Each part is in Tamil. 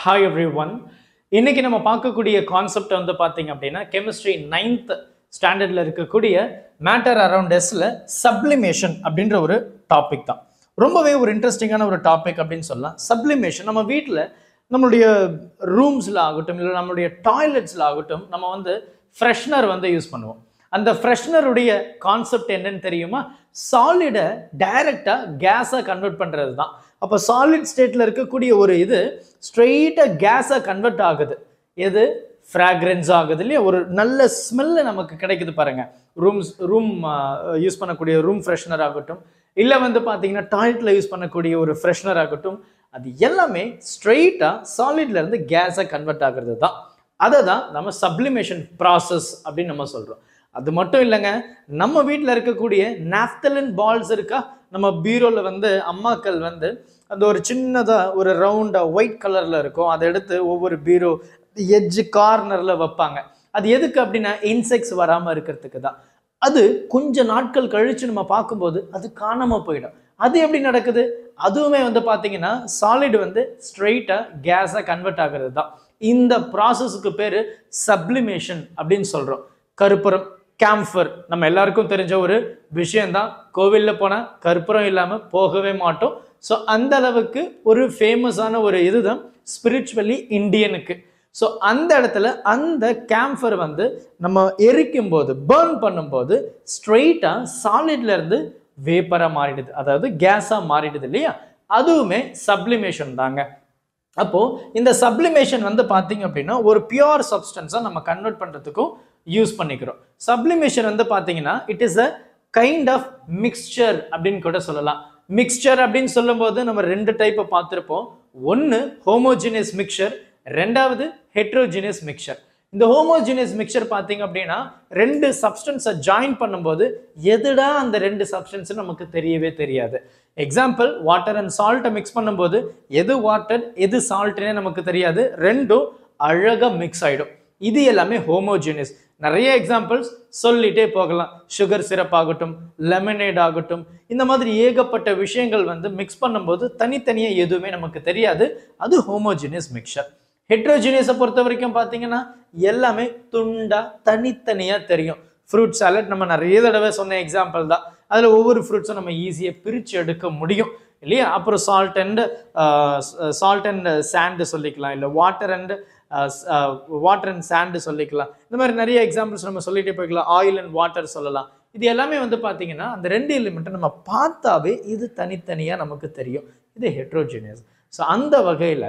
Hi everyone. இன்னைக்கு நம்ம பார்க்கக்கூடிய கான்செப்ட் வந்து பாத்தீங்க அப்படின்னா கெமிஸ்ட்ரி 9th ஸ்டாண்டர்ட்ல இருக்கக்கூடிய மேட்டர் அரவுண்ட் எஸ்ல சப்ளிமேஷன் அப்படின்ற ஒரு டாபிக் தான். ரொம்பவே ஒரு இன்ட்ரெஸ்டிங்கான ஒரு டாபிக் அப்படின்னு சொல்லலாம். சப்ளிமேஷன் நம்ம வீட்டில் நம்மளுடைய ரூம்ஸ்ல ஆகட்டும் இல்லை நம்மளுடைய டாய்லெட்ஸ்ல ஆகட்டும் நம்ம வந்து ஃப்ரெஷ்னர் வந்து யூஸ் பண்ணுவோம். அந்த ஃப்ரெஷ்னருடைய கான்செப்ட் என்னன்னு தெரியுமா? சாலிடை டைரக்டா கேஸை கன்வெர்ட் பண்றது தான். அப்போ சாலிட் ஸ்டேட்ல இருக்கக்கூடிய ஒரு இது ஸ்ட்ரெயிட்டா கேஸா கன்வெர்ட் ஆகுது. எது? ஃப்ராக்ரன்ஸ் ஆகுது இல்லையா? ஒரு நல்ல ஸ்மெல்லு நமக்கு கிடைக்குது பாருங்க. ரூம் யூஸ் பண்ணக்கூடிய ரூம் ஃப்ரெஷ்னர் ஆகட்டும் இல்லை வந்து பார்த்தீங்கன்னா டாய்லெட்ல யூஸ் பண்ணக்கூடிய ஒரு ஃப்ரெஷ்னர் ஆகட்டும், அது எல்லாமே ஸ்ட்ரெயிட்டா சாலிட்ல இருந்து கேஸா கன்வெர்ட் ஆகுறது தான். அதை தான் நம்ம சப்ளிமேஷன் ப்ராசஸ் அப்படின்னு நம்ம சொல்றோம். அது மட்டும் இல்லைங்க, நம்ம வீட்டில் இருக்கக்கூடிய நாப்தலின் பால்ஸ் இருக்கா? நம்ம பீரோல வந்து அம்மாக்கள் வந்து அந்த ஒரு சின்னதா ஒரு ரவுண்டா ஒயிட் கலர்ல இருக்கும், அதை எடுத்து ஒவ்வொரு பீரோ எட்ஜ் கார்னர்ல வைப்பாங்க. அது எதுக்கு அப்படின்னா இன்செக்ட்ஸ் வராம இருக்கிறதுக்கு தான். அது கொஞ்ச நாட்கள் கழிச்சு நம்ம பார்க்கும்போது அது காணாம போயிடும். அது எப்படி நடக்குது? அதுவுமே வந்து பாத்தீங்கன்னா சாலிட் வந்து ஸ்ட்ரெயிட்டா கேஸா கன்வெர்ட் ஆகிறது தான். இந்த ப்ராசஸுக்கு பேரு சப்ளிமேஷன் அப்படின்னு சொல்றோம். கற்பூரம், கேம்ஃபர் நம்ம எல்லாருக்கும் தெரிஞ்ச ஒரு விஷயம்தான். கோவில்ல போனா கற்பூரம் இல்லாம போகவே மாட்டோம். ஸோ அந்த அளவுக்கு ஒரு ஃபேமஸான ஒரு இதுதான் ஸ்பிரிச்சுவலி இந்தியனுக்கு. ஸோ அந்த இடத்துல அந்த கேம்ஃபர் வந்து நம்ம எரிக்கும் போது பர்ன் பண்ணும்போது ஸ்ட்ரெயிட்டா சாலிட்ல இருந்து வேப்பரா மாறிடுது, அதாவது கேஸா மாறிடுது இல்லையா? அதுவுமே சப்ளிமேஷன் தாங்க. அப்போ இந்த சப்ளிமேஷன் வந்து பாத்தீங்க அப்படின்னா ஒரு பியூர் சப்ஸ்டன்ஸா நம்ம கன்வெர்ட் பண்றதுக்கும் யூஸ் பண்ணிக்கிறோம். சப்ளிமேஷன் வந்து பாத்தீங்கன்னா it is a kind of mixture அப்படின்னு கூட சொல்லலாம். மிக்ஸ்சர் அப்படின்னு சொல்லும்போது நம்ம ரெண்டு டைப்பை பார்த்துருப்போம். ஒன்று ஹோமோஜினியஸ் மிக்சர், ரெண்டாவது ஹெட்ரோஜினியஸ் மிக்சர். இந்த ஹோமோஜினியஸ் மிக்சர் பார்த்தீங்க அப்படின்னா ரெண்டு சப்ஸ்டன்ஸை ஜாயின் பண்ணும்போது எதுடா அந்த ரெண்டு சப்ஸ்டன்ஸ் நமக்கு தெரியவே தெரியாது. எக்ஸாம்பிள், வாட்டர் அண்ட் சால்ட்டை மிக்ஸ் பண்ணும்போது எது வாட்டர் எது சால்ட்னே நமக்கு தெரியாது, ரெண்டும் அழகா மிக்ஸ் ஆயிடும். இது எல்லாமே ஹோமோஜினியஸ். நிறைய எக்ஸாம்பிள்ஸ் சொல்லிட்டே போகலாம். சுகர் சிரப் ஆகட்டும், லெமனேட் ஆகட்டும், இந்த மாதிரி ஏகப்பட்ட விஷயங்கள் வந்து மிக்ஸ் பண்ணும்போது தனித்தனியாக எதுவுமே நமக்கு தெரியாது. அது ஹோமோஜினியஸ் மிக்சர். ஹெட்ரோஜினியஸை பொறுத்த வரைக்கும் பார்த்தீங்கன்னா எல்லாமே துண்டா தனித்தனியாக தெரியும். ஃப்ரூட் சாலட் நம்ம நிறைய தடவை சொன்ன எக்ஸாம்பிள் தான். அதில் ஒவ்வொரு ஃப்ரூட்ஸும் நம்ம ஈஸியாக பிரித்து எடுக்க முடியும் இல்லையா? அப்புறம் சால்ட் அண்ட் சாண்டு சொல்லிக்கலாம், இல்லை வாட்டர் அண்ட் சாண்டு சொல்லிக்கலாம். இந்த மாதிரி நிறைய எக்ஸாம்பிள்ஸ் நம்ம சொல்லிட்டே போய்க்கலாம். ஆயில் அண்ட் வாட்டர் சொல்லலாம். இது எல்லாமே வந்து பார்த்தீங்கன்னா அந்த ரெண்டு எலிமெண்ட்டை நம்ம பார்த்தாவே இது தனித்தனியாக நமக்கு தெரியும். இது ஹெட்ரோஜினியஸ். ஸோ அந்த வகையில்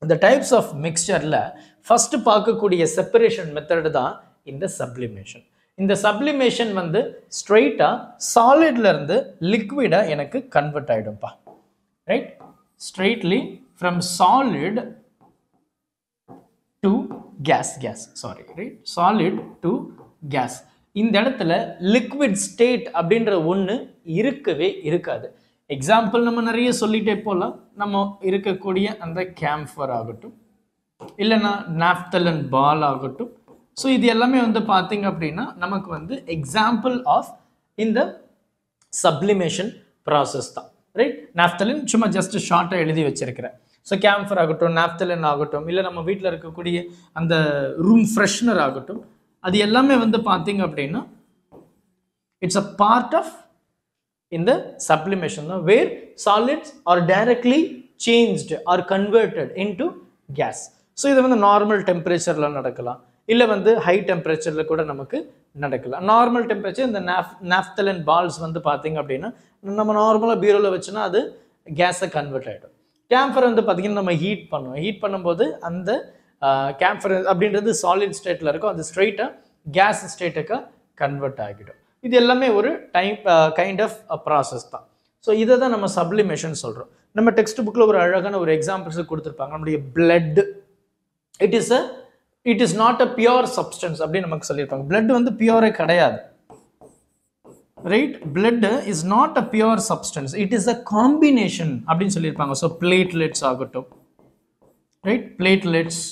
இந்த டைப்ஸ் ஆஃப் மிக்சரில் ஃபர்ஸ்ட் பார்க்கக்கூடிய செப்பரேஷன் மெத்தட் தான் இந்த சப்ளிமேஷன். இந்த சப்ளிமேஷன் வந்து ஸ்ட்ரெயிட்டா சாலிட்ல இருந்து லிக்விடா எனக்கு கன்வெர்ட் ஆயிடும்பா. Right? Straightly from solid to gas. Right? Solid to gas. இந்த இடத்துல லிக்விட் ஸ்டேட் அப்படின்ற ஒன்று இருக்கவே இருக்காது. எக்ஸாம்பிள் நம்ம நிறைய சொல்லிட்டே போகலாம். நம்ம இருக்கக்கூடிய அந்த கேம்ஃபர் ஆகட்டும், இல்லைன்னா நாப்தலின் பால் ஆகட்டும். ஸோ இது எல்லாமே வந்து பார்த்தீங்க அப்படின்னா நமக்கு வந்து எக்ஸாம்பிள் ஆஃப் இந்த சப்ளிமேஷன் ப்ராசஸ் தான். ரைட்? நாப்தலின் சும்மா ஜஸ்ட் ஷார்ட்டாக எழுதி வச்சிருக்கிறேன். ஸோ கேம்ஃபர் ஆகட்டும், நாப்தலின் ஆகட்டும், இல்லை நம்ம வீட்டில் இருக்கக்கூடிய அந்த ரூம் ஃப்ரெஷ்னர் ஆகட்டும், அது எல்லாமே வந்து பார்த்தீங்க அப்படின்னா இட்ஸ் அ பார்ட் ஆஃப் இந்த சப்ளிமேஷன் தான், where solids are directly changed or converted into gas. So இது வந்து நார்மல் டெம்பரேச்சர்ல நடக்கலாம், இல்லை வந்து ஹை டெம்பரேச்சர்ல கூட நமக்கு நடக்கலாம். நார்மல் டெம்பரேச்சர் இந்த நாப்தலின் பால்ஸ் வந்து பார்த்தீங்க அப்படின்னா நம்ம நார்மலாக பீரோவில் வச்சுன்னா அது கேஸை கன்வெர்ட் ஆகிடும். கேம்ஃபர் வந்து பார்த்தீங்கன்னா நம்ம ஹீட் பண்ணுவோம். ஹீட் பண்ணும்போது அந்த கேம்ஃபர் அப்படின்றது சாலிட் ஸ்டேட்டில் இருக்கும், அது ஸ்ட்ரெயிட்டாக கேஸ் ஸ்டேட்டுக்கு கன்வெர்ட் ஆகிடும். இது எல்லாமே ஒரு கைண்ட் ஆஃப் ப்ராசஸ் தான். ஸோ இதை தான் நம்ம சப்ளிமேஷன் சொல்கிறோம். நம்ம டெக்ஸ்ட் புக்கில் ஒரு அழகான ஒரு எக்ஸாம்பிள்ஸ் கொடுத்துருப்பாங்க. நம்மளுடைய blood it is not a pure substance அப்படின்னு நமக்கு சொல்லியிருப்பாங்க. பிளட் வந்து பியூரே கிடையாது. Right? Blood is not a pure substance, it is a combination அப்படின்னு சொல்லியிருப்பாங்க. ஸோ பிளேட்லெட்ஸ் ஆகட்டும், ரைட்? பிளேட்லெட்ஸ்,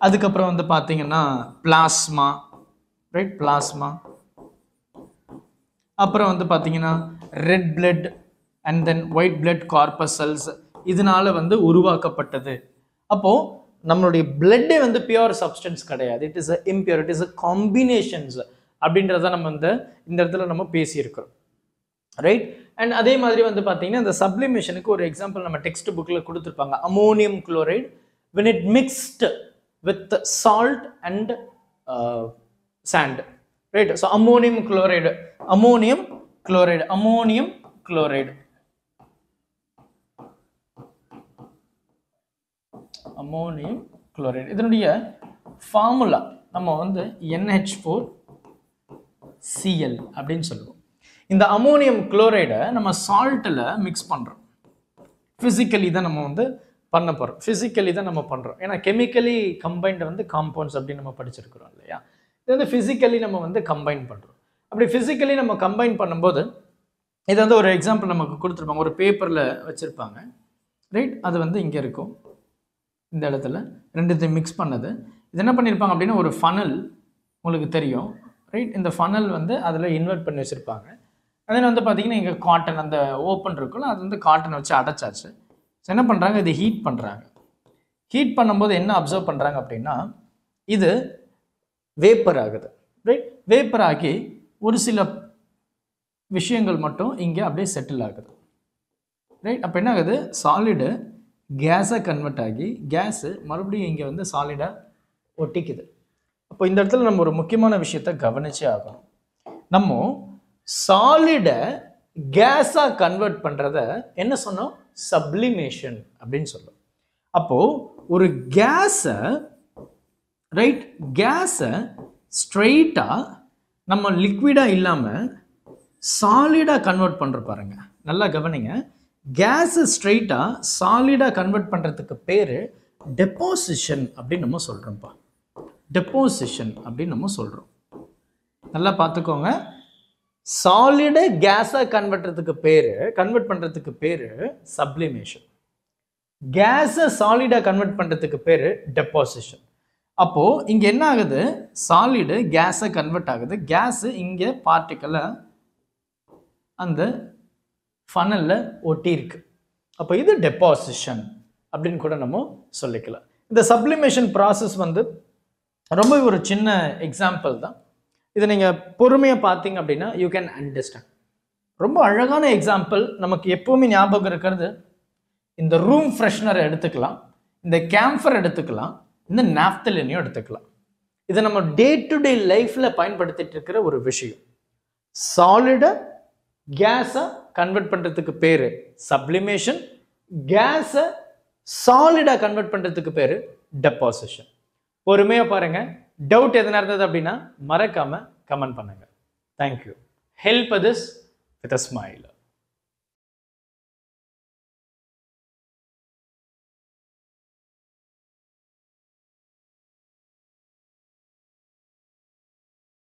அதுக்கப்புறம் வந்து பார்த்தீங்கன்னா பிளாஸ்மா, ரைட்? பிளாஸ்மா, அப்புறம் வந்து பார்த்தீங்கன்னா red blood and then white blood corpuscles இதனால வந்து உருவாக்கப்பட்டது அப்போ நம்மளுடைய பிளட்டே வந்து பியூர் சப்ஸ்டன்ஸ் கிடையாது, it is impure, it is combinations அப்படின்றத நம்ம இந்த இடத்துல நம்ம பேசியிருக்கிறோம், ரைட். அண்ட் அதே மாதிரி வந்து பார்த்தீங்கன்னா இந்த சப்ளிமேஷனுக்கு ஒரு எக்ஸாம்பிள் நம்ம டெக்ஸ்ட் புக்கில் கொடுத்துருப்பாங்க. Ammonium chloride when it mixed with salt and sand, right? So ammonium chloride இதனுடைய ஃபார்முலா நம்ம வந்து NH4Cl அப்படின்னு சொல்லுவோம். இந்த அமோனியம் குளோரைடை நம்ம சால்ட்டில் மிக்ஸ் பண்ணுறோம். ஃபிசிக்கலி தான் நம்ம வந்து பண்ண போகிறோம், ஃபிசிக்கலி தான் நம்ம பண்ணுறோம். ஏன்னா கெமிக்கலி கம்பைன்டு வந்து காம்பவுண்ட்ஸ் அப்படின்னு நம்ம படிச்சிருக்கிறோம் இல்லையா. இது வந்து ஃபிசிக்கலி நம்ம வந்து கம்பைன் பண்ணுறோம். அப்படி ஃபிசிக்கலி நம்ம கம்பைன் பண்ணும்போது இது வந்து ஒரு எக்ஸாம்பிள் நமக்கு கொடுத்துருப்பாங்க, ஒரு பேப்பரில் வச்சுருப்பாங்க, ரைட். அது வந்து இங்கே இருக்கும், இந்த இடத்துல ரெண்டுத்தையும் மிக்ஸ் பண்ணது. இது என்ன பண்ணியிருப்பாங்க அப்படின்னா ஒரு ஃபனல் உங்களுக்கு தெரியும், ரைட். இந்த ஃபனல் வந்து அதில் இன்வெர்ட் பண்ணி வச்சுருப்பாங்க. அதில் வந்து பார்த்திங்கன்னா இங்கே காட்டன் அந்த ஓப்பன் இருக்குல்ல, அது வந்து காட்டனை வச்சு அடைச்சாச்சு. ஸோ என்ன பண்ணுறாங்க, இது ஹீட் பண்ணுறாங்க. ஹீட் பண்ணும்போது என்ன அப்சர்வ் பண்ணுறாங்க அப்படின்னா இது வேப்பர் ஆகுது, ரைட். வேப்பர் ஆகி ஒரு சில விஷயங்கள் மட்டும் இங்கே அப்படியே செட்டில் ஆகுது, ரைட். அப்போ என்ன ஆகுது, சாலிடு கேஸாக கன்வெர்ட் ஆகி கேஸு மறுபடியும் இங்கே வந்து சாலிடாக ஒட்டிக்குது. அப்போ இந்த இடத்துல நம்ம ஒரு முக்கியமான விஷயத்த கவனிச்சே ஆகணும். நம்ம சாலிடை கேஸாக கன்வெர்ட் பண்ணுறத என்ன சொன்னோம், சப்ளிமேஷன் அப்படின்னு சொல்லுவோம். அப்போது ஒரு கேஸை, ரைட், கேஸை ஸ்ட்ரெயிட்டாக நம்ம லிக்விடாக இல்லாமல் சாலிடாக கன்வெர்ட் பண்ணுற பாருங்க, நல்லா கவனிங்க. கேஸை ஸ்ட்ரெயிட்டாக சாலிடாக கன்வெர்ட் பண்ணுறதுக்கு பேர் டெப்போசிஷன் அப்படின்னு நம்ம சொல்கிறோம்ப்பா. டெப்போசிஷன் அப்படின்னு நம்ம சொல்கிறோம், நல்லா பார்த்துக்கோங்க. சாலிடை கேஸை கன்வெர்ட் பண்ணுறதுக்கு பேர் சப்ளிமேஷன், கேஸை சாலிடாக கன்வெர்ட் பண்ணுறதுக்கு பேர் டெப்போசிஷன். அப்போது இங்கே என்ன ஆகுது, சாலிடு கேஸை கன்வெர்ட் ஆகுது, கேஸு இங்கே பார்ட்டிக்கலை அந்த ஃபனலில் ஒட்டி இருக்கு. அப்போ இது டெப்போசிஷன் அப்படின்னு கூட நம்ம சொல்லிக்கலாம். இந்த சப்ளிமேஷன் ப்ராசஸ் வந்து ரொம்ப ஒரு சின்ன எக்ஸாம்பிள் தான். இதை நீங்கள் பொறுமையாக பார்த்தீங்க அப்படின்னா யூ கேன் அண்டர்ஸ்டாண்ட். ரொம்ப அழகான எக்ஸாம்பிள். நமக்கு எப்போவுமே ஞாபகம் இருக்கிறது, இந்த ரூம் ஃப்ரெஷ்னரை எடுத்துக்கலாம், இந்த கேம்ஃபர் எடுத்துக்கலாம், இந்த நாப்தலினையும் எடுத்துக்கலாம். இதை நம்ம டே டு டே லைஃப்பில் பயன்படுத்திட்டு இருக்கிற ஒரு விஷயம். சாலிடை கேஸை கன்வெர்ட் பண்ணுறதுக்கு பேர் சப்ளிமேஷன், கேஸை சாலிடாக கன்வெர்ட் பண்ணுறதுக்கு பேர் டெப்போசிஷன். பொறுமையாக பாருங்கள். டவுட் எதனா இருந்தது அப்படின்னா மறக்காமல் கமெண்ட் பண்ணுங்கள். Thank you. Help others with a smile.